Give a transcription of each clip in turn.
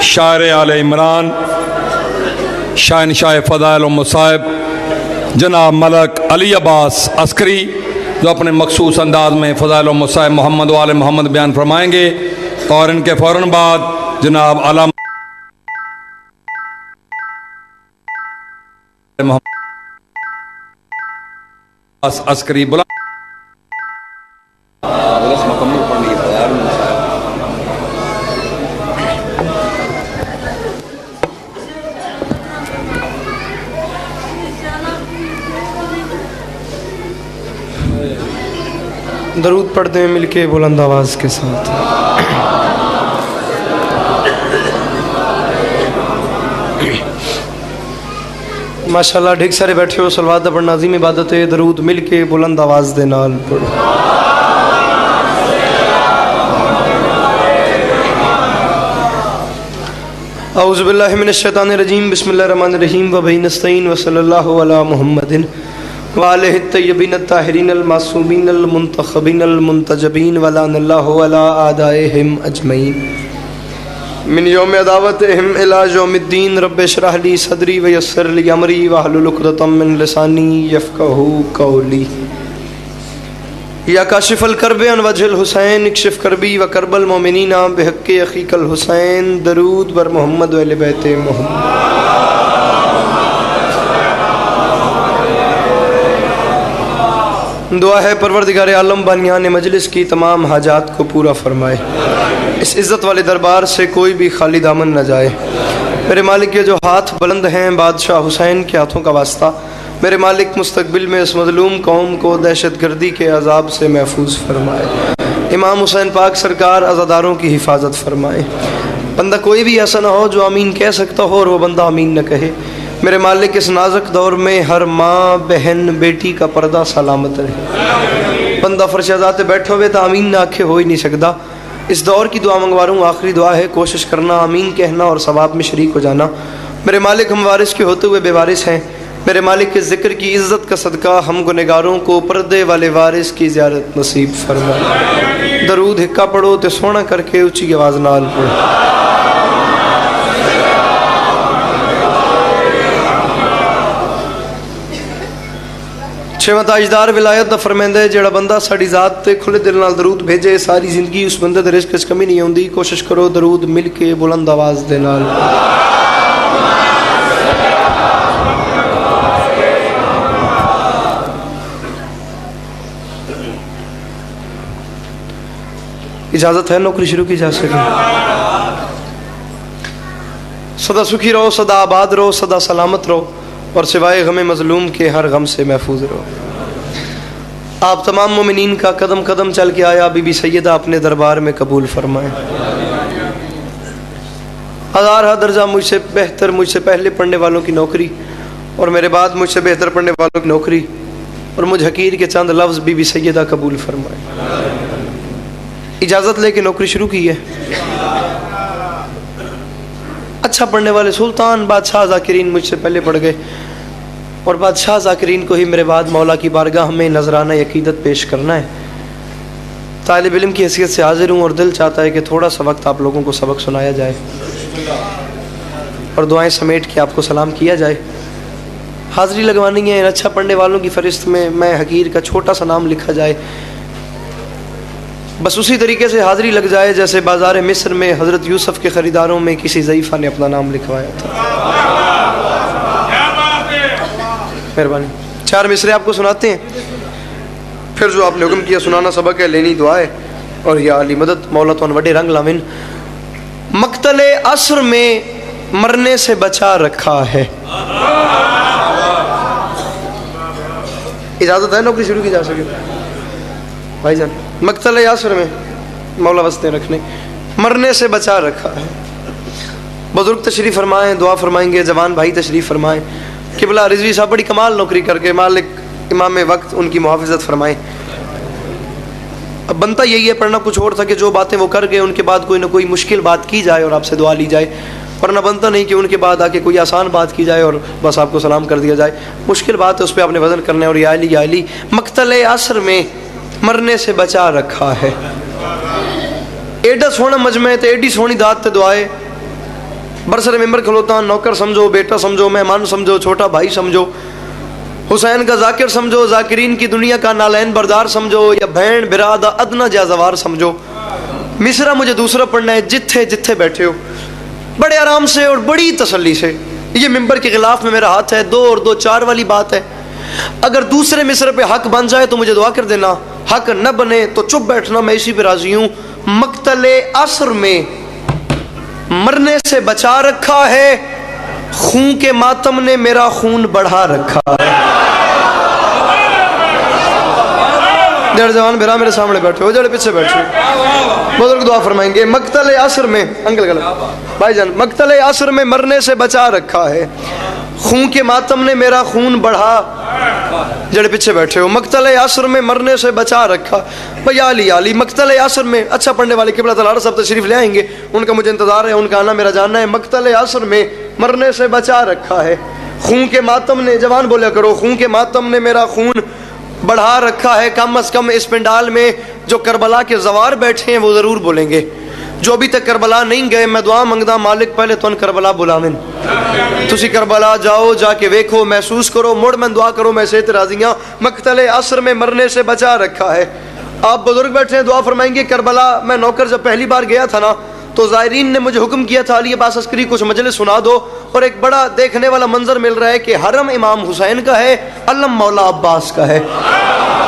شاعر آل عمران، شاہنشاہ فضائل و مصائب جناب ملک علی عباس عسکری، جو اپنے مخصوص انداز میں فضائل و مصائب محمد و آل محمد بیان فرمائیں گے، اور ان کے فوراً بعد جناب علامہ محمد عسکری بلا درود پڑھتے ہیں مل کے بلند آواز کے ساتھ۔ ماشاءاللہ ڈھیک سارے بیٹھے ہو، صلوات دا پڑھنا عظیم عبادت ہے، درود مل کے بلند آواز دے نال پڑھو۔ اعوذ باللہ من الشیطان الرجیم، بسم اللہ الرحمن الرحیم، وبہ نستعین، وصلی اللہ علی محمد وآلہ الطیبین الطاہرین المعصومین المنتخبین المنتجبین ولعن اللہ علی اعدائہم اجمعین من یوم عداوتہم الی یوم الدین۔ رب اشرح لی صدری ویسر لی امری واحلل عقدۃ من لسانی یفقہوا قولی۔ یا کاشف الکرب عن وجہ الحسین، اکشف کربی وکرب المؤمنین بحق اخیک الحسین۔ درود بر محمد و اہل بیت محمد۔ دعا ہے پروردگار عالم بانیان مجلس کی تمام حاجات کو پورا فرمائے، اس عزت والے دربار سے کوئی بھی خالی دامن نہ جائے۔ میرے مالک کے جو ہاتھ بلند ہیں بادشاہ حسین کے ہاتھوں کا واسطہ، میرے مالک مستقبل میں اس مظلوم قوم کو دہشت گردی کے عذاب سے محفوظ فرمائے، امام حسین پاک سرکار عزاداروں کی حفاظت فرمائے۔ بندہ کوئی بھی ایسا نہ ہو جو آمین کہہ سکتا ہو اور وہ بندہ آمین نہ کہے۔ میرے مالک اس نازک دور میں ہر ماں بہن بیٹی کا پردہ سلامت رہے۔ بندہ فرش ذات بیٹھے ہوئے تو آمین نہ آکھے ہو ہی نہیں سکتا۔ اس دور کی دعا منگواروں، آخری دعا ہے، کوشش کرنا آمین کہنا اور ثواب میں شریک ہو جانا۔ میرے مالک ہم وارث کے ہوتے ہوئے بے وارث ہیں، میرے مالک کے ذکر کی عزت کا صدقہ ہم گنہگاروں کو پردے والے وارث کی زیارت نصیب فرمائے۔ درود ہکا پڑھو تے سونا کر کے اونچی آواز نال پڑھو۔ چھواں تاجدار ولایت دا فرماندا ہے، جڑا بندہ ساڈی ذات تے کھلے دل نال درود بھیجے ساری زندگی اس بندے دے رزق وچ کمی نہیں ہوندی۔ کوشش کرو درود مل کے بلند آواز دے نال۔ اجازت ہے نوکری شروع کی جا سکے؟ سدا سکھی رہو، سدا آباد رہو، سدا سلامت رہو، اور سوائے غم مظلوم کے ہر غم سے محفوظ رہو۔ آپ تمام مومنین کا قدم قدم چل کے آیا بی بی سیدہ اپنے دربار میں قبول فرمائیں۔ ہزارہ درجہ مجھ سے بہتر، مجھ سے پہلے پڑھنے والوں کی نوکری اور میرے بعد مجھ سے بہتر پڑھنے والوں کی نوکری اور مجھ حقیر کے چند لفظ بی بی سیدہ قبول فرمائیں۔ اجازت لے کے نوکری شروع کی ہے۔ اچھا پڑھنے والے سلطان بادشاہ ذاکرین مجھ سے پہلے پڑھ گئے، اور بادشاہ ذاکرین کو ہی میرے بعد مولا کی بارگاہ میں نذرانہ عقیدت پیش کرنا ہے۔ طالب علم کی حیثیت سے حاضر ہوں اور دل چاہتا ہے کہ تھوڑا سا وقت آپ لوگوں کو سبق سنایا جائے اور دعائیں سمیٹ کے آپ کو سلام کیا جائے۔ حاضری لگوانی ہے، اچھا پڑھنے والوں کی فہرست میں حقیر کا چھوٹا سا نام لکھا جائے، بس اسی طریقے سے حاضری لگ جائے جیسے بازار مصر میں حضرت یوسف کے خریداروں میں کسی ضعیفہ نے اپنا نام لکھوایا تھا۔ مہربانی، 4 مصرے آپ کو سناتے ہیں، پھر جو آپ نے حکم کیا سنانا سبق ہے، لینی دعا ہے، اور یا علی مدد مولا تو وڈے رنگ لاون۔ مقتل عصر میں مرنے سے بچا رکھا ہے۔ اجازت ہے نوکری شروع کی جا سکے بھائی جان؟ مقتل عصر میں مولا وسطیں رکھنے، مرنے سے بچا رکھا ہے۔ بزرگ تشریف فرمائیں، دعا فرمائیں گے، جوان بھائی تشریف فرمائیں۔ قبلہ رضوی صاحب بڑی کمال نوکری کر کے مالک امام وقت ان کی محافظت فرمائیں۔ اب بنتا یہی ہے، پڑھنا کچھ اور تھا کہ جو باتیں وہ کر گئے ان کے بعد کوئی نہ کوئی مشکل بات کی جائے اور آپ سے دعا لی جائے، ورنہ بنتا نہیں کہ ان کے بعد آ کے کوئی آسان بات کی جائے اور بس آپ کو سلام کر دیا جائے۔ مشکل بات ہے، اس پہ آپ نے وزن کرنا ہے۔ اور یا علی مقتل عصر میں مرنے سے بچا رکھا ہے۔ ایڈا سونا مجمع ہے تے ایڈی سونی دعات تے دعائے، बरसर मेंबर खलोता, नौकर समझो, बेटा समझो, मेहमान समझो, छोटा भाई समझो, हुसैन का जाकिर समझो, जाकिरीन की दुनिया का नालैन बरदार समझो, या बहन बिरादा अदना जाजवार समझो। मिसरा मुझे दूसरा पढ़ना है, जिथे जिथे बैठे हो बड़े आराम से और बड़ी तसल्ली से। ये मिंबर के खिलाफ में मेरा हाथ है, 2 और 2 4 वाली बात है। अगर दूसरे मिसरे पे हक बन जाए तो मुझे दुआ कर देना, हक न बने तो चुप बैठना, मैं इसी पे राजी हूं। मक्तले असर में मरने से बचा रखा है, खून के मातम ने मेरा खून बढ़ा रखा है। डेढ़ जवान बिरा मेरे सामने बैठे हो, जड़े पीछे बैठे बुजुर्ग दुआ फरमाएंगे। मक्तले असर में, अंकल गलत भाईजान, मक्तले असर में मरने से बचा रखा है, खून के मातम ने मेरा खून बढ़ा, जड़े पीछे बैठे हो। मक्तले असर में मरने से बचा रखा, भैया अली अली मक्तले असर में। अच्छा पढ़ने वाले किबला तलार साहब तशरीफ ले आएंगे, उनका मुझे इंतजार है, उनका आना मेरा जानना है। मक्तले असर में मरने से बचा रखा है, खून के मातम ने, जवान बोला करो, खून के मातम ने मेरा खून बढ़ा रखा है। कम अज कम इस पंडाल में जो करबला के जवार बैठे हैं वो जरूर बोलेंगे। जो अभी तक करबला नहीं गए, मैं दुआ मंगदा मालिक पहले तो करबला बुलावें, तुसी करबला जाओ, जाके देखो, महसूस करो, मुड़ मैं दुआ करो, मैं सेहत राजियां। मक्तले असर में मरने से बचा रखा है। आप बुजुर्ग बैठे हैं, दुआ फरमाएंगे। करबला मैं नौकर जब पहली बार गया था ना, तो ज़ायरीन ने मुझे हुक्म किया था, अली अब्बास अस्करी कुछ मजलिस सुना दो, और एक बड़ा देखने वाला मंजर मिल रहा है कि हरम इमाम हुसैन का है, अलम मौला अब्बास का है।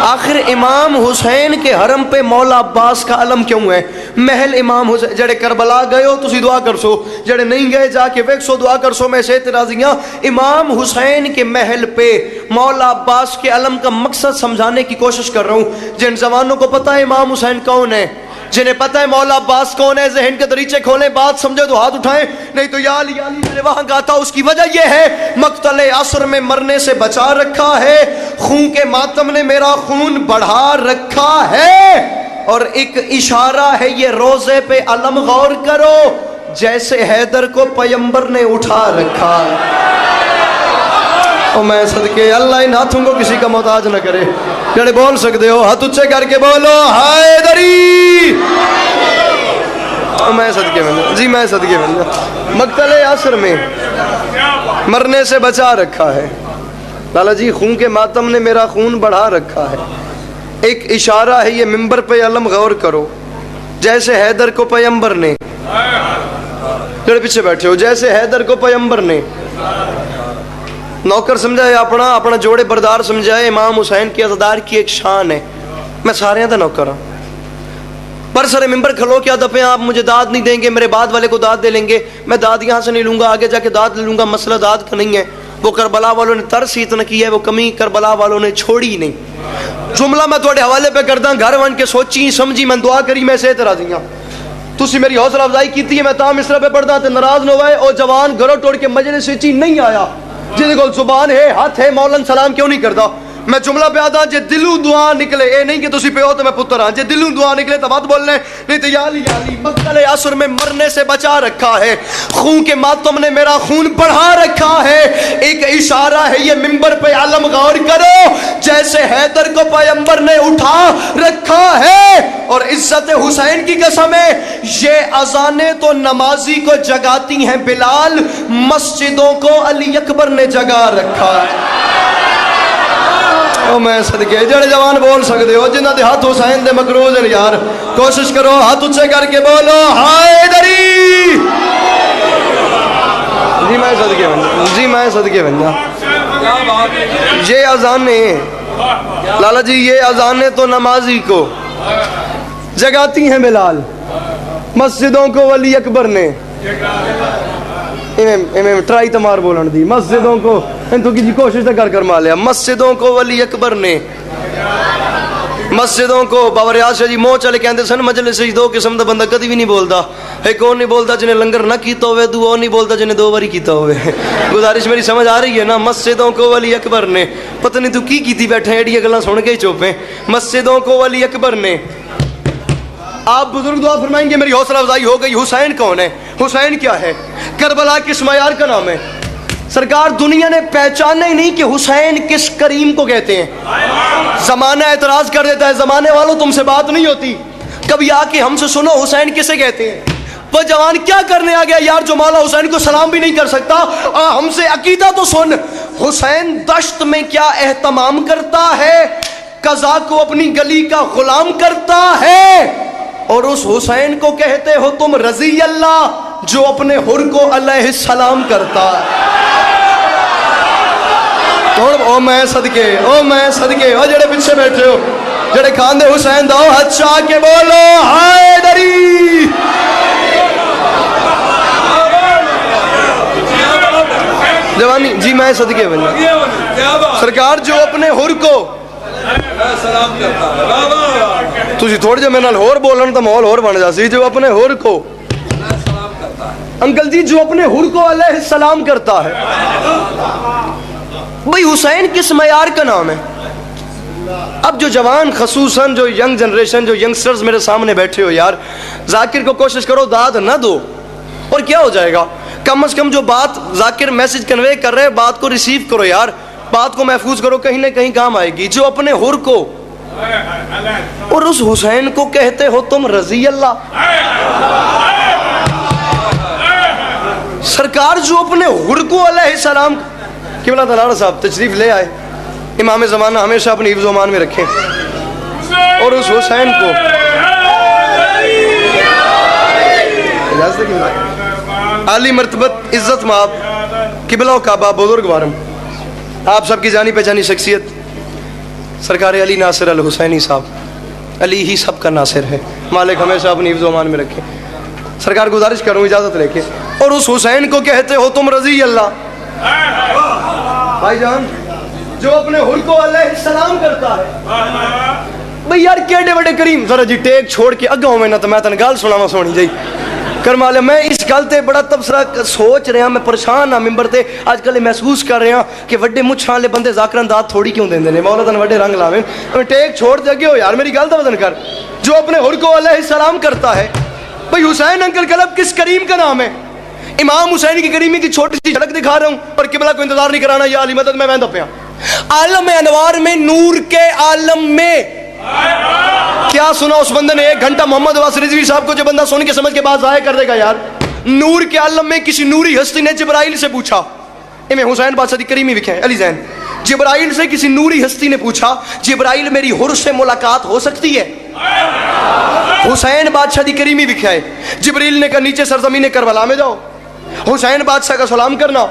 आखिर इमाम हुसैन के हरम पे मौला अब्बास का अलम क्यों है? महल इमाम हुसैन, जड़े करबला गए हो तुसी दुआ कर सो, जड़े नहीं गए जाके वेख सो, दुआ कर सो, मैं सेहत राजियां। इमाम हुसैन के महल पे मौला अब्बास के अलम का मकसद समझाने की कोशिश कर रहा हूँ। जिन जवानों को पता है इमाम हुसैन कौन है, जिन्हें पता है मौला अब्बास कौन है, ज़हन के दरीचे खोलें, बात समझे तो हाथ उठाएं, नहीं तो या अली अली मैंने वहां गाता। उसकी वजह यह है, मक्तले असर में मरने से बचा रखा है, खून के मातम ने मेरा खून बढ़ा रखा है। और एक इशारा है ये रोजे पे, अलम गौर करो, जैसे हैदर को पैगंबर ने उठा रखा। और मैं सदके अल्लाह इन हाथों को किसी का मोहताज न करे। जड़े बोल सकते हो हाथ ऊंचे करके बोलो हैदरी। मैं सदके बंदा जी, मैं सदके बंदा। मक्तले असर में मरने से बचा रखा है, लाला जी खून के मातम ने मेरा खून बढ़ा रखा है। एक इशारा है ये मिंबर पे, अलम गौर करो, जैसे हैदर को पैगंबर ने, जड़े पीछे बैठे हो, जैसे हैदर को पैगंबर ने नौकर समझाए, अपना अपना जोड़े बरदार समझाए। इमाम हुसैन की अज़दार की एक शान है, मैं सारे का नौकर हूँ। पर सरे मिंबर खलो क्या दफे आप मुझे दाद नहीं देंगे, मेरे बाद वाले को दाद दे लेंगे, मैं दाद यहाँ से नहीं लूंगा, आगे जाके दाद ले लूंगा। मसला दाद का नहीं है, वो करबला वालों ने तरस इतना की है, वो कमी करबला वालों ने छोड़ी नहीं। जुमला मैं थोड़े हवाले पे करदा, घर वन के सोची समझी, मैं दुआ करी, मैं सेहत राजियां। तुसी मेरी हौसला अफजाई की है, मैं तां मिसरा पे पढ़दा ते नाराज न होए। ओ जवान घरों तोड़ के मजलिस विच नहीं आया, जिहदे कोल जुबान है, हाथ है, मौलन सलाम क्यों नहीं करदा? मैं जुमला पे आता, जे दिलों दुआ निकले, ए नहीं कि तुसी पे हो तो मैं पुत्र हां, जे दिलों दुआ निकले तो मत बोलने, नहीं तो या अली मक्तले असर में मरने से बचा रखा है, खून के मातम ने मेरा खून बढ़ा रखा है। एक इशारा है ये मिंबर पे, आलम गौर करो, जैसे हैदर को पैगंबर ने उठा रखा है। और इज्जत हुसैन की कसम है, ये अजाने तो नमाजी को जगाती हैं बिलाल, मस्जिदों को अली अकबर ने जगा रखा है। ओ मैं सदके, जड़े जवान बोल सकते हो, जिन्हों के हाथ हुसैन दे मकरूज हैं यार, कोशिश करो हाथ ऊंचे करके बोलो हैदरी। जी मैं सदके बंदा, जी मैं सदके बंदा। ये अजाने लाला जी, ये अजाने तो नमाजी को जगाती हैं बिलाल, मस्जिदों को वली अकबर ने ट्राई तमार बोलन दी, मस्जिदों को तो की कोशिश तो कर मालिया, मस्जिदों को वली अकबर ने, मस्जिदों को बाबा रियाज शाह जी मोह चले कहते सन, मजलिस दो किस्म का बंदा कभी भी नहीं बोलता, एक वो नहीं बोलता जिन्हें लंगर ना किया होवे, दू वो नहीं बोलता जिन्हें 2 बारी किया होवे। गुजारिश मेरी समझ आ रही है ना? मस्जिदों को वली अकबर ने, पता नहीं तू की बैठे एडिया गल्लां सुन के ही चुप है। मस्जिदों को वली अकबर ने। आप बुजुर्ग दुआ फरमाएंगे, मेरी हौसला अफजाई हो गई। हुसैन कौन है? हुसैन क्या है? करबला किस मयार का नाम है? सरकार दुनिया ने पहचाना ही नहीं कि हुसैन किस करीम को कहते हैं। जमाना एतराज कर देता है, जमाने वालों तुमसे बात नहीं होती, कभी आके हमसे सुनो हुसैन किसे कहते हैं। وہ جوان کیا کرنے آ گیا یار جو مولا حسین کو سلام بھی نہیں کر سکتا؟ ہم سے عقیدہ تو سن. حسین دشت میں کیا اہتمام کرتا ہے، قضا کو اپنی گلی کا غلام کرتا ہے، اور اس حسین کو کہتے ہو تم رضی اللہ جو اپنے حر کو علیہ السلام کرتا ہے. او میں صدقے، او میں صدقے، او جڑے پیچھے بیٹھے ہو، جڑے کھاندے حسین داؤ ہاتھ چاہ کے بولو حیدری. جوانی جی میں صدقے بننا سرکار جو اپنے حر کو سلام کرتا ہے. تسی تھوڑے جے میرے نال ہور بولن تو ماحول ہور بن جاسی. جو اپنے حر کو انکل جی جو اپنے حر کو علیہ السلام کرتا ہے. بھئی حسین کس معیار کا نام ہے؟ اب جو جوان خصوصاً جو ینگ جنریشن جو ینگسٹرز میرے سامنے بیٹھے ہو یار، ذاکر کو کوشش کرو داد نہ دو اور کیا ہو جائے گا. کم از کم جو بات ذاکر میسج کنوے کر رہے بات کو ریسیو کرو یار، بات کو محفوظ کرو، کہیں نہ کہیں کام آئے گی. جو اپنے حر کو اور اس حسین کو کہتے ہو تم رضی اللہ. سرکار جو اپنے حر کو علیہ السلام قبلہ تلال صاحب تشریف لے آئے، امام زمانہ ہمیشہ اپنی حفظ و امان میں رکھیں، اور اس حسین کو عالی مرتبت عزت مآب قبلہ و کعبہ بزرگ وارم آپ سب کی جانی پہچانی شخصیت سرکار علی ناصر الحسینی صاحب. علی ہی سب کا ناصر ہے، مالک ہمیشہ اپنی حفظ و امان میں رکھیں. سرکار گزارش کروں اجازت لے کے، اور اس حسین کو کہتے ہو تم رضی اللہ. بھائی جان جو اپنے حر کو علیہ السلام کرتا ہے. بھئی یار کیڑے بڑے کریم ذرا جی ٹیک چھوڑ کے اگاؤں میں نہ تو میں تن گال سناواں سونی جائی کرمالے. میں اس گل تے بڑا تبصرہ سوچ رہا، میں پریشان ہاں ممبر تے آج کل محسوس کر رہا کہ وڈے مچھاں والے بندے ذاکران داد تھوڑی کیوں دیندے نے، مولا تن وڈے رنگ لاویں. ٹیک چھوڑ دے ہو یار، میری گل تو وزن کر. جو اپنے حر کو علیہ السلام کرتا ہے. بھئی حسین انکل کلب کس کریم کا نام ہے؟ امام حسین کی کریمی کی چھوٹی سی جھلک دکھا رہا ہوں، اور قبلہ کو انتظار نہیں کرانا. یا علی مدد میں ویندہ پیا عالم انوار میں نور کے عالم میں کیا سنا اس بندے نے؟ 1 گھنٹہ محمد عباس رضوی صاحب کو جو بندہ سن کے سمجھ کے بعد ضائع کر دے گا یار. نور کے عالم میں کسی نوری ہستی نے جبرائیل سے پوچھا، امام حسین بادشاہ دی کریمی وکھے علی زین. جبرائیل سے کسی نوری ہستی نے پوچھا جبرائیل میری حر سے ملاقات ہو سکتی ہے؟ حسین بادشاہ دی کریمی وکھے ہے. جبریل نے کہا نیچے سرزمین کربلا میں جاؤ، حسین بادشاہ کا سلام کرنا،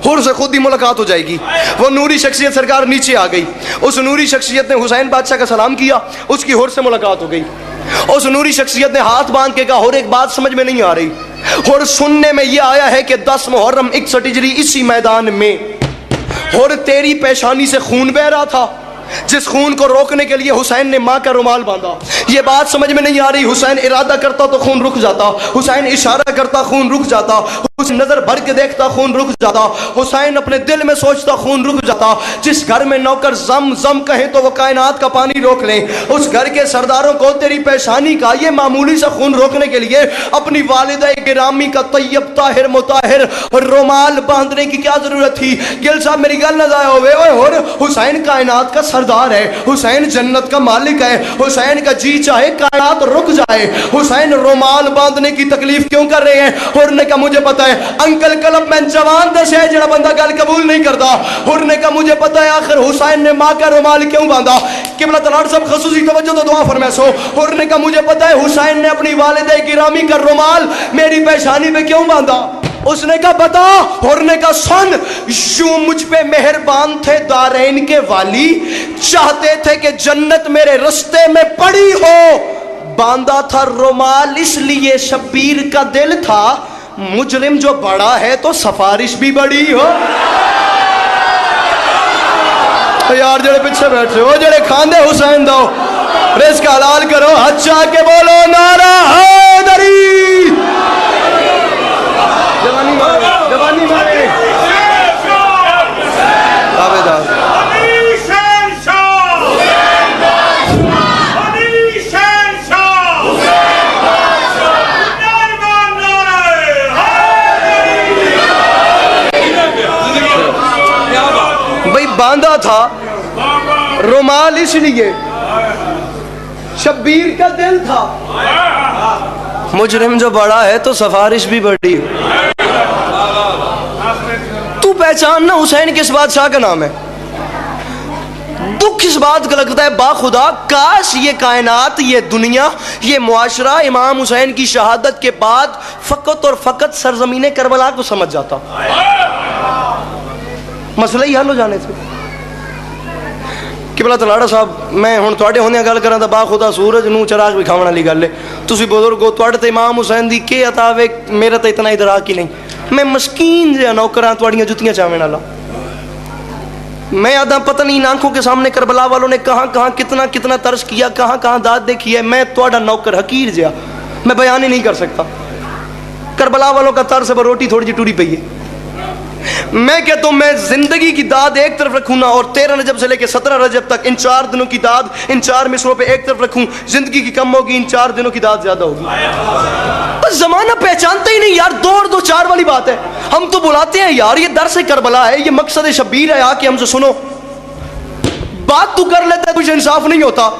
حر سے خود ہی ملاقات ہو جائے گی. وہ نوری شخصیت سرکار نیچے آ گئی. اس نوری شخصیت نے حسین بادشاہ کا سلام کیا، اس کی حر سے ملاقات ہو گئی. اس نوری شخصیت نے ہاتھ باندھ کے کہا حر ایک بات سمجھ میں نہیں آ رہی. حر سننے میں یہ آیا ہے کہ 10 محرم 61 ہجری اسی میدان میں حر تیری پیشانی سے خون بہ رہا تھا، جس خون کو روکنے کے لیے حسین نے ماں کا رومال باندھا. یہ بات سمجھ میں نہیں آ رہی. حسین ارادہ کرتا تو خون رک جاتا، حسین اشارہ کرتا خون رک جاتا، حسین نظر بھر کے دیکھتا خون رک جاتا، حسین اپنے دل میں سوچتا خون رک جاتا. جس گھر میں نوکر زم زم کہیں تو وہ کائنات کا پانی روک لیں، اس گھر کے سرداروں کو تیری پیشانی کا یہ معمولی سا خون روکنے کے لیے اپنی والدہ گرامی کا طیب طاہر مطہر رومال باندھنے کی کیا ضرورت تھی؟ گل صاحب میری گل نہ ضائع ہوئے. اوے حسین کائنات کا سردار ہے، حسین جنت کا مالک ہے، حسین کا جی چاہے کائنات رک جائے. حسین رومال باندھنے کی تکلیف کیوں کر رہے ہیں؟ حر نے کہا مجھے پتا ہے. انکل کلب میں جوان دس ہے جڑا بندہ گل قبول نہیں کرتا. حر نے کہا مجھے پتا ہے آخر حسین نے ماں کا رومال کیوں باندھا. قبلہ تلال صاحب خصوصی توجہ تو دعا فرمائے سو. حر نے کہا مجھے پتا ہے حسین نے اپنی والدہ گرامی کا رومال میری پیشانی پہ کیوں باندھا. اس نے کہا بتا. حر نے کہا سن، یوں مجھ پہ مہربان تھے دارین کے والی، چاہتے تھے کہ جنت میرے رستے میں پڑی ہو. باندھا تھا رومال اس لیے شبیر کا دل تھا، مجرم جو بڑا ہے تو سفارش بھی بڑی ہو. یار جڑے پیچھے بیٹھے ہو، جڑے کھاندے حسین دو رزق حلال کرو، ہاتھ چاہ کے بولو نعرہ حیدری. جوانی مارے، جوانی مارے آبیدار. بھئی باندھا تھا رومال اس لیے، شبیر کا دل تھا. मुजरिम जो बड़ा है तो सफारिश भी बड़ी है। तू पहचान ना हुसैन किस बादशाह का नाम है। दुख इस बात का लगता है बाखुदा, काश ये कायनात, ये दुनिया, ये मुआशरा इमाम हुसैन की शहादत के बाद फकत और फकत सरजमीन करबला को समझ जाता, मसला ही हल हो जाने थे। किबला तलाड़ा साहब, मैं हुण तुहाडे होंदे गल करां तां बाखुदा सूरज नूं चराग विखावण वाली गल है। तुसीं बुजुर्ग हो, तुहाडे ते इमाम हुसैन दी के अता वे, मेरा तो इतना इदराक ही नहीं। मैं मस्कीन जिहा नौकरां तुहाड़ियां जुत्तियां चावण वाला। मैं आधा पता नहीं इन आंखों के सामने करबला वालों ने कहाँ कहाँ कितना कितना तर्स किया, कहाँ कहाँ दाद देखी है। मैं तुहाडा नौकर हकीर जिहा, मैं बयान ही नहीं कर सकता। करबला वालों का तर्स पर रोटी थोड़ी जी टूटी पई है। मैं कहता हूं मैं जिंदगी की दाद एक तरफ रखूं ना, और 13 रजब से लेकर 17 रजब तक इन 4 दिनों की दाद इन 4 मिसरों पे एक तरफ रखूं, जिंदगी की कम होगी, इन 4 दिनों की दाद ज्यादा होगी। बस जमाना पहचानता ही नहीं यार, 2 और 2 4 वाली बात है। हम तो बुलाते हैं यार, ये दर्स करबला है, ये मकसद शबीर है, आके हमसे सुनो। बात तू कर लेता है, कुछ इंसाफ नहीं होता।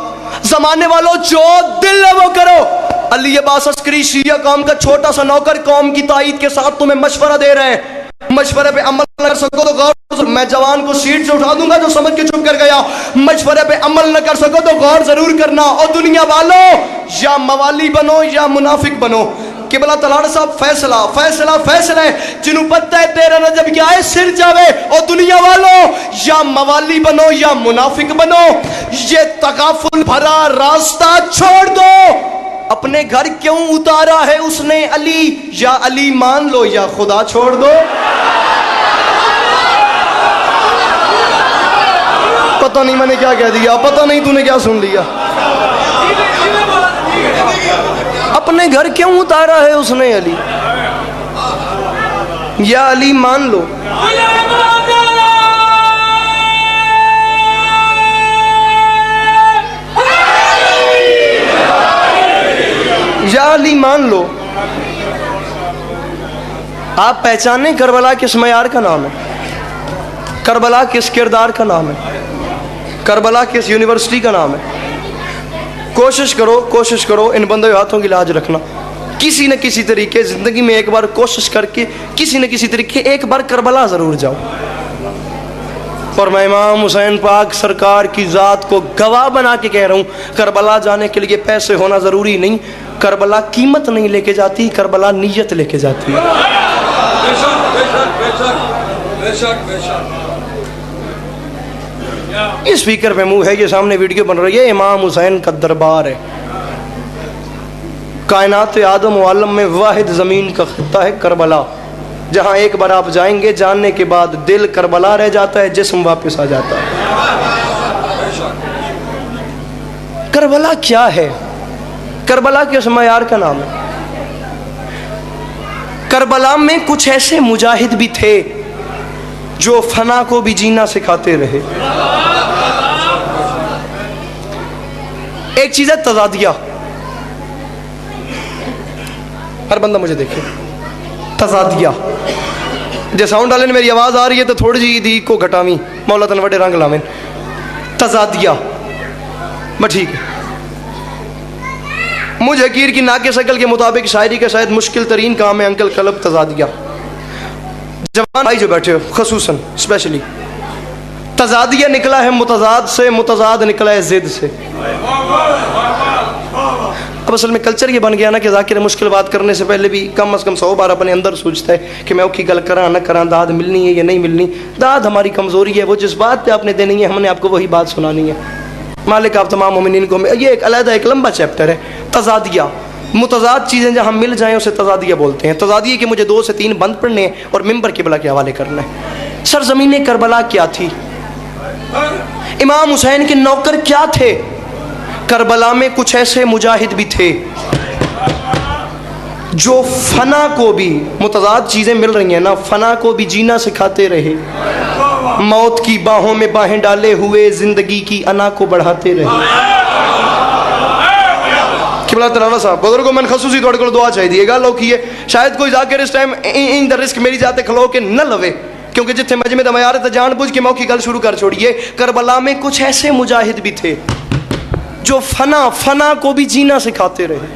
जमाने वालों जो दिल है वो करो। अली अब्बास अस्करी शिया कौम का छोटा सा नौकर कौम की ताईद के साथ तुम्हें मशवरा दे रहे हैं। मशवरे पे अमल न कर सको तो गौर, मैं जवान को सीट से उठा दूंगा जो समझ के चुप कर गया। मशवरे पे अमल न कर सको तो गौर जरूर करना। और दुनिया वालों, या मवाली बनो या मुनाफिक बनो। किबला तलाड़ साहब, फैसला फैसला फैसला है, जिन्हों पता है 13 रजब क्या है, सिर जावे। और दुनिया वालों, या मवाली बनो या मुनाफिक बनो, ये तकाफुल भरा रास्ता छोड़ दो। अपने घर क्यों उतारा है उसने अली, या अली मान लो या खुदा छोड़ दो। पता नहीं मैंने क्या कह दिया, पता नहीं तूने क्या सुन लिया। अपने घर क्यों उतारा है उसने अली, या अली मान लो। या अली मान लो। आप पहचाने करबला किस मयार का नाम है, करबला किस किरदार का नाम है, करबला किस यूनिवर्सिटी का नाम है। कोशिश करो इन बंदे हाथों की लाज रखना। किसी न किसी तरीके जिंदगी में एक बार कोशिश करके किसी न किसी तरीके एक बार करबला जरूर जाओ। और मैं इमाम हुसैन पाक सरकार की ज़ात को गवाह बना के कह रहा हूँ, करबला जाने के लिए पैसे होना ज़रूरी नहीं। करबला कीमत नहीं लेके जाती, करबला नीयत लेके जाती है। ये स्पीकर पे मुंह है, ये सामने वीडियो बन रही है, इमाम हुसैन का दरबार है। कायनात आदम व आलम में वाहिद ज़मीन का खित्ता है करबला, जहाँ एक बार आप जाएंगे, जानने के बाद दिल करबला रह जाता है, जिस्म वापस आ जाता है। करबला क्या है, करबला किस मयार का नाम है। करबला में कुछ ऐसे मुजाहिद भी थे जो फना को भी जीना सिखाते रहे। एक चीज है तजादिया, हर बंदा मुझे देखे, तजादिया। जो साउंड वाले ने मेरी आवाज आ रही है तो थोड़ी जी दी को घटावी, मौला तन वडे रंग लावें। तजादिया बस ठीक है। मुझे हकीर की नाके शक्ल के मुताबिक शायरी का शायद मुश्किल तरीन काम है अंकल कलब तजादिया। जवान भाई जो बैठे हो खसूसन स्पेशली, तजादिया निकला है मुतजाद से, मुतजाद निकला है जिद से। अब असल में कल्चर ये बन गया ना कि जाकिर मुश्किल बात करने से पहले भी कम से कम 100 बार अपने अंदर सोचता है कि मैं औखी गल करा न करा, दाद मिलनी है या नहीं मिलनी। दाद हमारी कमजोरी है, वो जिस बात पे आपने देनी है हमने आपको वही बात सुनानी है। मालिक आप तमाम मोमिनीन को, ये एक अलग एक लंबा चैप्टर है। तजादिया, मुतजाद चीज़ें जहाँ मिल जाएं उसे तजादिया बोलते हैं। तजादिया कि मुझे 2 से 3 बंद पढ़ने हैं और मिंबर किबला के हवाले करना है। सरजमीन करबला क्या थी, इमाम हुसैन के नौकर क्या थे। करबला में कुछ ऐसे मुजाहिद भी थे जो फना को भी, मुतजाद चीज़ें मिल रही हैं ना, फना को भी जीना सिखाते रहे। मौत की बाहों में बाहें डाले हुए जिंदगी की अना को बढ़ाते रहे। किबला तलावा साहब बुजुर्गों मन खसूसी थोड़े को दुआ चाहिए गल औखी है। शायद कोई जाकर इस टाइम इन द रिस्क मेरी जाते खलो के न लवे, क्योंकि जिथे मजमे दा मयार है जान बुझ के मौकी गल शुरू कर छोड़िए। करबला में कुछ ऐसे मुजाहिद भी थे जो फना को भी जीना सिखाते रहे।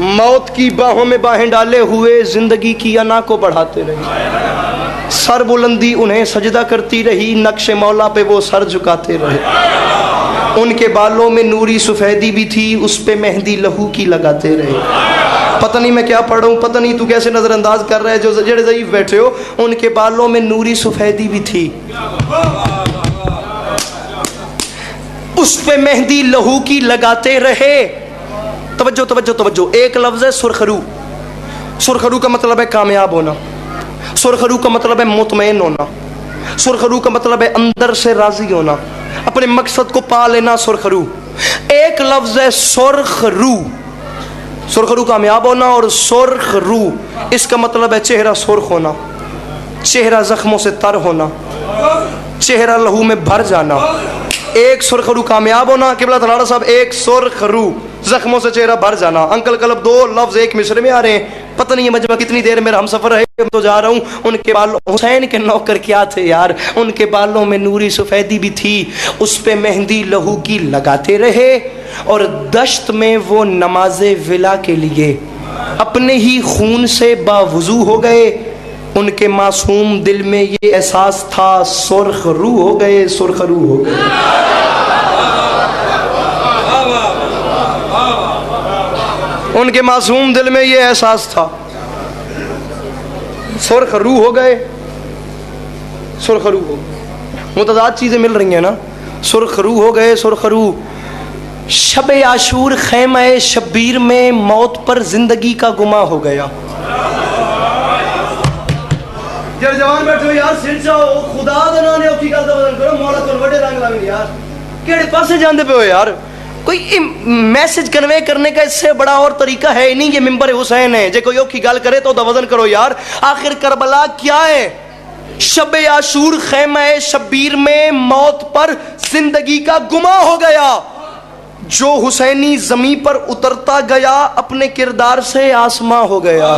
मौत की बाहों में बाहें डाले हुए जिंदगी की अना को बढ़ाते रहे, सर बुलंदी उन्हें सजदा करती रही, नक्शे मौला पे वो सर झुकाते रहे। उनके बालों में नूरी सफेदी भी थी, उस पे मेहंदी लहू की लगाते रहे। पता नहीं मैं क्या पढ़ रहा हूँ, पता नहीं तू कैसे नजरअंदाज कर रहा है जो जेड़े ज़ईफ बैठे हो। उनके बालों में नूरी सफेदी भी थी, उस पे मेहंदी लहू की लगाते रहे। तवज्जो तवज्जो तवज्जो, एक लफ्ज़ है सुरखरू। सुरखरू का मतलब है कामयाब होना, सुरखरू का मतलब है मुतमईन होना, सुरखरू का मतलब है अंदर से राजी होना, अपने मकसद को पा लेना। सुरखरू एक लफ्ज़ है सुरखरू। सुरखरू कामयाब होना और सुरखरू इसका मतलब है चेहरा सुर्ख होना, चेहरा जख्मों से तर होना, चेहरा लहू में भर जाना। एक सुरखरू कामयाब होना, किबला तलाड़ा साहब, एक सुरखरू जख्मों से चेहरा भर जाना। अंकल कलब दो लफ्ज एक मिसरे में आ रहे हैं। पता नहीं ये मजमा कितनी देर मेरा हम सफर है, तो जा रहा हूँ। उनके बालों, हुसैन के नौकर क्या थे यार, उनके बालों में नूरी सफेदी भी थी, उस पे मेहंदी लहू की लगाते रहे। और दश्त में वो नमाजे विला के लिए अपने ही खून से बावुजू हो गए। उनके मासूम दिल में ये एहसास था, सुरखरू हो गए, सुरखरू हो गए। उनके मासूम दिल में ये एहसास था, सुरखरू हो गए, सुरखरू हो गए। मुतज़ाद चीजें मिल रही हैं ना, सुरखरू हो गए, सुरखरू। शब आशूर खैमे शब्बीर में मौत पर जिंदगी का गुमा हो गया। जब जवान बैठे हो यार, सिर जाओ खुदा दा नाम औखी गल दा वजन करो, मौला तो बड़े रंग लावे यार, केड़े पासे जांदे पे हो यार। कोई मैसेज कन्वे करने का इससे बड़ा और तरीका है ही नहीं। ये मिंबर हुसैन है, जे कोई औखी गल करे तो दा वजन करो यार। आखिर करबला क्या है? शब आशूर खैमे शब्बीर में मौत पर जिंदगी का गुमा हो गया। जो हुसैनी जमीन पर उतरता गया, अपने किरदार से आसमां हो गया।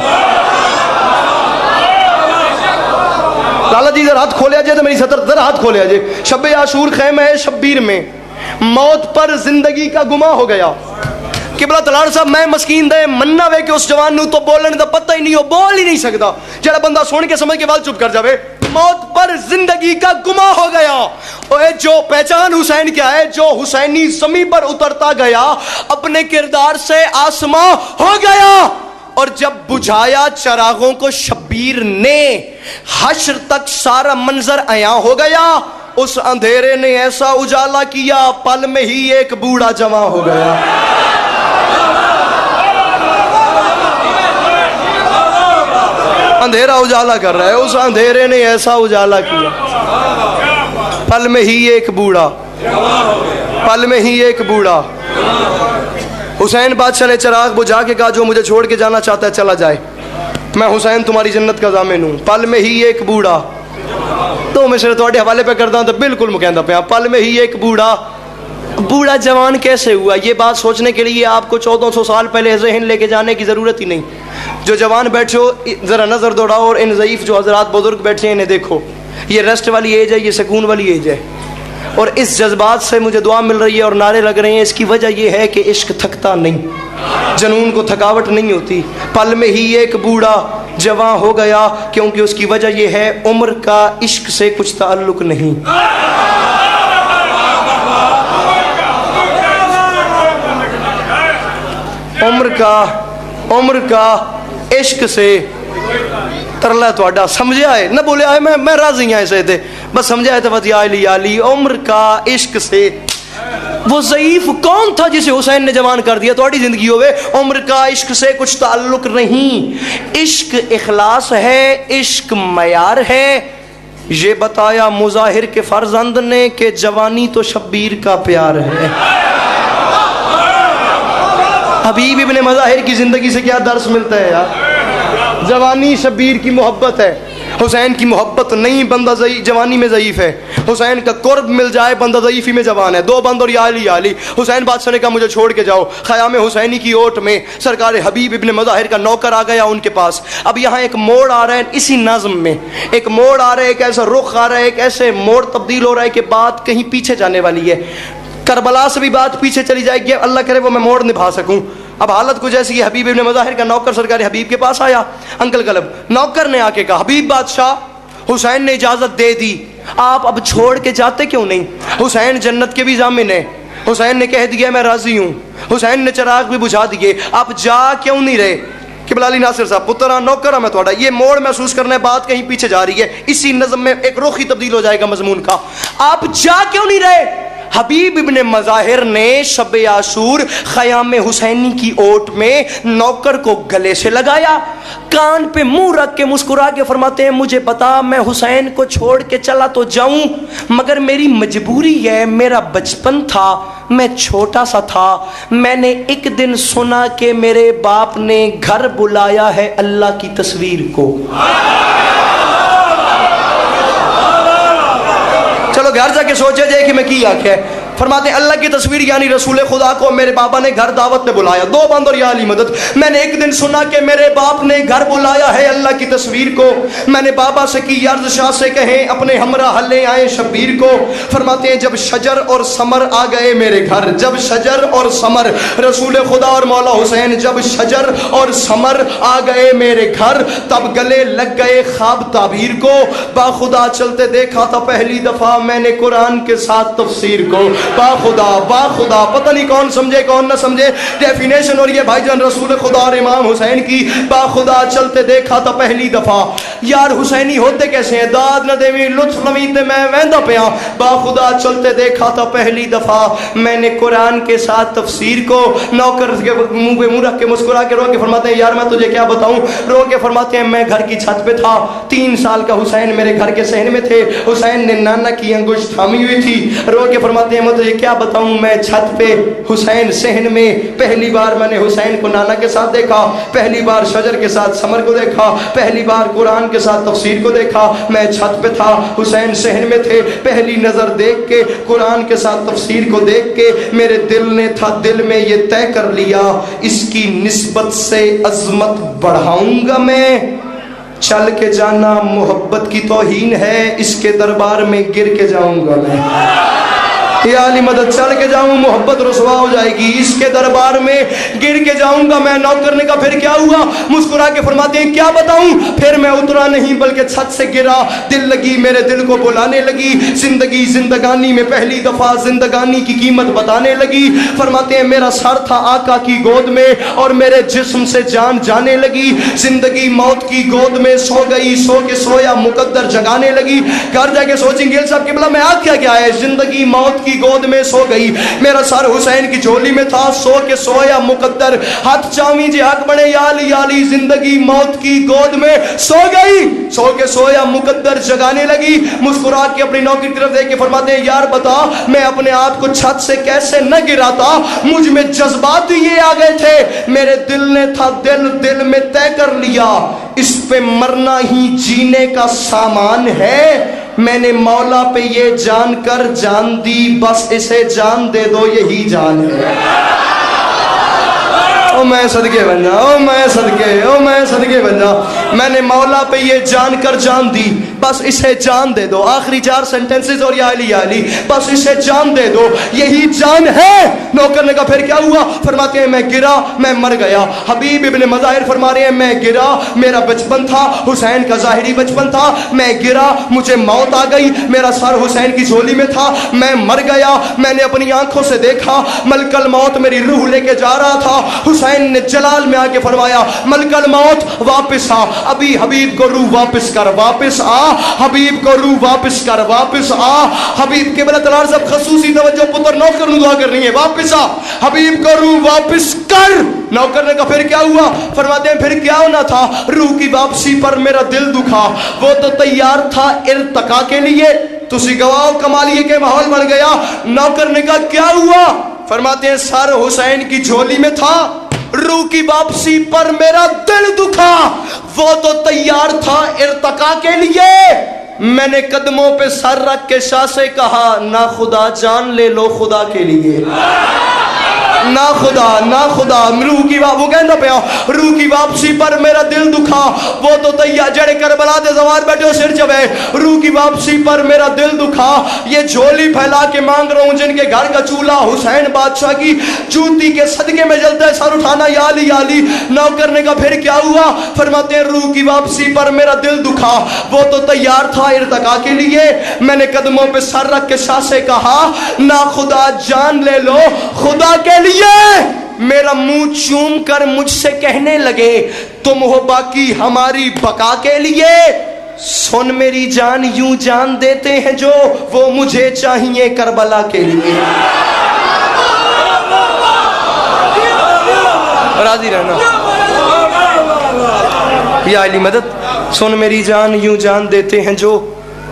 लाला जी जरा हाथ खोले जे, तो मेरी सतर जरा हाथ खोले जे। शब आशूर खैमे शब्बीर में मौत पर जिंदगी का गुमा हो गया। किबला तलाड़ साहब, मैं मस्कीन दे मन्ना वे कि उस जवान नू तो बोलने का पता ही नहीं हो, बोल ही नहीं सकता। जरा बंदा सुन के समझ के बाद चुप कर जावे। मौत पर जिंदगी का गुमा हो गया। ओए जो पहचान हुसैन क्या है, जो हुसैनी ज़मीन पर उतरता गया, अपने किरदार से आसमां हो गया। और जब बुझाया चरागों को शब्बीर ने, हश्र तक सारा मंजर अया हो गया। उस अंधेरे ने ऐसा उजाला किया, पल में ही एक बूढ़ा जवां हो गया। अंधेरा उजाला कर रहा है, उस अंधेरे ने ऐसा उजाला किया, पल में ही एक बूढ़ा, पल में ही एक बूढ़ा। हुसैन बादशाह ने चिराग बुझा के कहा, जो मुझे छोड़ के जाना चाहता है चला जाए, मैं हुसैन तुम्हारी जन्नत का ज़ामिन हूँ। पल में ही एक बूढ़ा, तो मैं सिर्फ थोड़े हवाले पे करता हूँ तो बिल्कुल मैं कहता पे, पल में ही एक बूढ़ा। बूढ़ा जवान कैसे हुआ, ये बात सोचने के लिए आपको 1400 साल पहले ज़हन लेके जाने की ज़रूरत ही नहीं। जो जवान बैठे हो ज़रा नज़र दौड़ाओ और इन ज़ईफ़ जो हज़रात बुजुर्ग बैठे हैं इन्हें देखो। ये रेस्ट वाली एज है, ये सुकून वाली एज है, और इस जज्बात से मुझे दुआ मिल रही है और नारे लग रहे हैं। इसकी वजह यह है कि इश्क थकता नहीं, जनून को थकावट नहीं होती। पल में ही एक बूढ़ा जवां हो गया, क्योंकि उसकी वजह यह है उम्र का इश्क से कुछ ताल्लुक नहीं। उम्र का इश्क से तरला थोड़ा समझा है ना, बोले है मैं राजी हाँ इसे थे, बस समझा है तो आली। उम्र का इश्क से वो ज़ईफ कौन था जिसे हुसैन ने जवान कर दिया? थोड़ी जिंदगी होवे, उम्र का इश्क से कुछ ताल्लुक नहीं। इश्क इखलास है, इश्क मयार है। ये बताया मुजाहिर के फर्जंद ने कि जवानी तो शब्बीर का प्यार है। हबीब इब्ने मज़ाहिर की जिंदगी से क्या दर्स मिलता है यार? जवानी शब्बीर की मोहब्बत है, हुसैन की मोहब्बत नहीं। बंदा जवानी में ज़ईफ़ है, हुसैन का कुर्ब मिल जाए बंदा ज़ईफ़ी में जवान है। दो बंद और या अली। हुसैन बादशाह ने कहा मुझे छोड़ के जाओ। ख़याम हुसैनी की ओट में सरकार हबीब इब्ने मज़ाहिर का नौकर आ गया उनके पास। अब यहाँ एक मोड़ आ रहा है, इसी नज़्म में एक मोड़ आ रहा है, एक ऐसा रुख आ रहा है, एक ऐसे मोड़ तब्दील हो रहा है कि बात कहीं पीछे जाने वाली है। करबला से भी बात पीछे चली जाएगी, अल्लाह करे वो मैं मोड़ निभा सकूँ। اب حالت کچھ ایسی ہے، حبیب ابن مظاہر کا نوکر سرکار حبیب کے پاس آیا، انکل قلب نوکر نے آ کے کہا حبیب بادشاہ حسین نے اجازت دے دی، آپ اب چھوڑ کے جاتے کیوں نہیں؟ حسین جنت کے بھی ضامن ہیں، حسین نے کہہ دیا میں راضی ہوں، حسین نے چراغ بھی بجھا دیے، آپ جا کیوں نہیں رہے؟ کہ بلالی ناصر صاحب پترا نوکرا میں تھوڑا، یہ موڑ محسوس کرنا ہے، بات کہیں پیچھے جا رہی ہے، اسی نظم میں ایک رخ ہی تبدیل ہو جائے گا مضمون کا، آپ جا کیوں نہیں رہے؟ حبیب ابن مظاہر نے شب عاشور خیام حسینی کی اوٹ میں نوکر کو گلے سے لگایا، کان پہ منہ رکھ کے مسکرا کے فرماتے ہیں مجھے بتا میں حسین کو چھوڑ کے چلا تو جاؤں مگر میری مجبوری ہے، میرا بچپن تھا، میں چھوٹا سا تھا، میں نے ایک دن سنا کہ میرے باپ نے گھر بلایا ہے اللہ کی تصویر کو۔ چلو گھر جا کے سوچے جائے کہ میں کی آنکھیں، فرماتے ہیں اللہ کی تصویر یعنی رسول خدا کو میرے بابا نے گھر دعوت میں بلایا، دو بند اور یا علی مدد، میں نے ایک دن سنا کہ میرے باپ نے گھر بلایا ہے اللہ کی تصویر کو، میں نے بابا سے کی عرض شاہ سے کہیں اپنے ہمراہ لے آئے شبیر کو، فرماتے ہیں جب شجر اور ثمر آ گئے میرے گھر، جب شجر اور ثمر رسول خدا اور مولا حسین جب شجر اور ثمر آ گئے میرے گھر تب گلے لگ گئے خواب تعبیر کو، با خدا چلتے دیکھا تھا پہلی دفعہ میں نے قرآن کے ساتھ تفسیر کو، با خدا پتہ نہیں کون سمجھے کون نہ سمجھے، ڈیفینیشن اور یہ بھائی جان رسول خدا اور امام حسین کی، با خدا چلتے دیکھا تھا پہلی دفعہ، یار حسینی ہوتے کیسے ہیں، داد نہ دیوی لطف نمیتے میں ویندہ پیا، با خدا چلتے دیکھا تھا پہلی دفعہ میں نے قرآن کے ساتھ تفسیر کو، نوکر کے منہ پہ منہ رکھ کے مسکرا کے رو کے فرماتے ہیں یار میں تجھے کیا بتاؤں، رو کے فرماتے ہیں میں گھر کی چھت پہ تھا، 3 سال کا حسین میرے گھر کے صحن میں تھے، حسین نے نانا کی انگشت تھامی ہوئی تھی، رو کے فرماتے ہیں میں تجھے کیا بتاؤں، میں چھت پہ حسین صحن میں پہلی بار میں نے حسین کو نانا کے ساتھ دیکھا، پہلی بار شجر کے ساتھ ثمر کو دیکھا، پہلی بار قرآن کے ساتھ تفسیر کو دیکھا، میں چھت پہ تھا حسین صحن میں تھے، پہلی نظر دیکھ کے قرآن کے ساتھ تفسیر کو دیکھ کے میرے دل نے تھا دل میں یہ طے کر لیا اس کی نسبت سے عظمت بڑھاؤں گا میں، چل کے جانا محبت کی توہین ہے، اس کے دربار میں گر کے جاؤں گا میں، یا علی مدد چل کے جاؤں محبت رسوا ہو جائے گی، اس کے دربار میں گر کے جاؤں گا میں، نوکر نے کہا پھر کیا ہوا، مسکرا کے فرماتے ہیں کیا بتاؤں، پھر میں اترا نہیں بلکہ چھت سے گرا، دل لگی میرے دل کو بلانے لگی، زندگی زندگانی میں پہلی دفعہ زندگانی کی قیمت بتانے لگی، فرماتے ہیں میرا سر تھا آقا کی گود میں اور میرے جسم سے جان جانے لگی، زندگی موت کی گود میں سو گئی، سو کے سویا مقدر جگانے لگی، گھر جا کے سوچیں گے صاحب قبلہ میں آج کیا ہے، زندگی موت کی گود میں سو گئی، میرا سر حسین کی جھولی میں تھا، سو کے سویا مقدر، ہاتھ چاویں جی حق بڑے یالی یالی، زندگی موت کی گود میں سو گئی، سو کے سویا مقدر جگانے لگی، مسکرا کے اپنی نوکر کی طرف دیکھ کے فرماتے ہیں یار بتا میں اپنے آپ کو چھت سے کیسے نہ گراتا، مجھ میں جذبات یہ آ گئے تھے، میرے دل نے تھا دل میں طے کر لیا اس پہ مرنا ہی جینے کا سامان ہے، میں نے مولا پہ یہ جان کر جان دی، بس اسے جان دے دو یہی جان ہے، او میں صدقے بن جا، او میں صدقے بن جا، میں نے مولا پہ یہ جان کر جان دی، بس اسے جان دے دو، آخری 4 سینٹنسز اور یا علی بس اسے جان دے دو یہی جان ہے، نوکر نے کہا پھر کیا ہوا، فرماتے ہیں میں گرا میں مر گیا، حبیب ابن مظاہر فرما رہے ہیں میں گرا، میرا بچپن تھا، حسین کا ظاہری بچپن تھا، میں گرا مجھے موت آ گئی، میرا سر حسین کی جھولی میں تھا، میں مر گیا، میں نے اپنی آنکھوں سے دیکھا ملک الموت میری روح لے کے جا رہا تھا، حسین نے جلال میں آ کے فرمایا ملک الموت واپس آ، ابھی حبیب کو روح واپس کر، واپس آ حبیب کو روح واپس کر، واپس آ حبیب کے بلا تلار سب خصوصی توجہ پتر نوکر نے دعا کرنی ہے، واپس آ حبیب کو روح واپس کر، نوکر نے کہا پھر کیا ہوا، فرماتے ہیں پھر کیا ہونا تھا، روح کی واپسی پر میرا دل دکھا، وہ تو تیار تھا ارتقا کے لیے، تسی گواہ کمالیے کے ماحول بڑھ گیا، نوکر نے کہا کیا ہوا، فرماتے ہیں سر حسین کی جھولی میں تھا، روح کی واپسی پر میرا دل دکھا، وہ تو تیار تھا ارتقا کے لیے، میں نے قدموں پہ سر رکھ کے شاہ سے کہا نہ خدا جان لے لو خدا کے لیے، ना खुदा रूह की वो कहना पिया रूह की वापसी पर मेरा दिल दुखा वो तो तैयार जड़े करबला दे जवार बैठे हो सिर चबे रूह की वापसी पर मेरा दिल दुखा ये झोली फैला के मांग रहा हूँ जिनके घर का चूल्हा हुसैन बादशाह की जूती के सदके में जलता है सर उठाना या अली नौ करने का फिर क्या हुआ फरमाते हैं रूह की वापसी पर मेरा दिल दुखा वो तो तैयार था इर्तिका के लिए मैंने कदमों पे सर रख के शाह से कहा ना खुदा जान ले लो खुदा के लिए मेरा मुंह चूम कर मुझसे कहने लगे तुम हो बाकी हमारी बका के लिए सुन मेरी जान यूं जान देते हैं जो वो मुझे चाहिए करबला के लिए राजी रहना या अली मदद सुन मेरी जान यूं जान देते हैं जो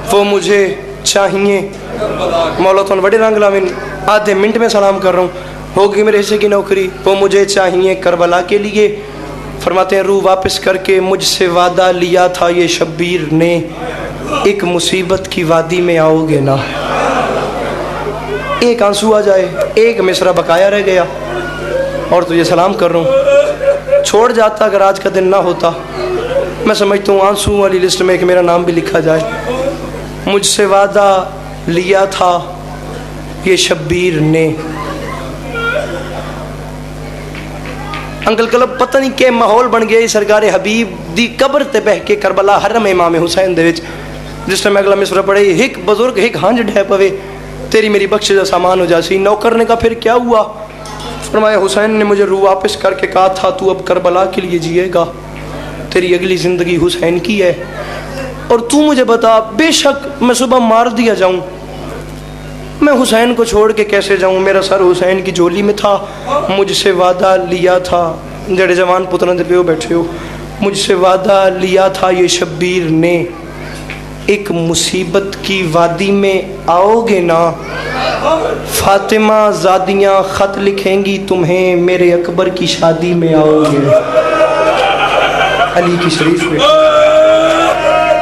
वो मुझे चाहिए मौला तो बड़े रंग लामिन आधे मिनट में सलाम कर रहा हूँ होगी मेरे हिस्से की नौकरी वो मुझे चाहिए करबला के लिए फरमाते हैं रूह वापस करके मुझसे वादा लिया था ये शब्बीर ने एक मुसीबत की वादी में आओगे ना एक आंसू आ जाए एक मिसरा बकाया रह गया और तुझे सलाम कर रहा हूँ छोड़ जाता अगर आज का दिन ना होता मैं समझता हूँ आंसू वाली लिस्ट में एक मेरा नाम भी लिखा जाए मुझसे वादा लिया था ये शब्बीर ने अंकल कलब पता नहीं के माहौल बन गया सरकार हबीब दी कब्र ते बह के करबला हरम इमाम हुसैन दे विच जिस टाइम अगला मिसरा पढ़े हिक बुजुर्ग हिक हंज ढह पवे तेरी मेरी बख्श का सामान हो जासी नौकर ने का फिर क्या हुआ फरमाया हुसैन ने मुझे रूह वापस करके कहा था तू अब करबला के लिए जिएगा तेरी अगली ज़िंदगी हुसैन की है और तू मुझे बता बेशक मैं सुबह मार दिया जाऊं मैं हुसैन को छोड़ के कैसे जाऊं मेरा सर हुसैन की झोली में था मुझसे वादा लिया था जड़े जवान पुत्र दे पे बैठे हो मुझसे वादा लिया था ये शब्बीर ने एक मुसीबत की वादी में आओगे ना फातिमा ज़ादियाँ ख़त लिखेंगी तुम्हें मेरे अकबर की शादी में आओगे अली की शरीफ में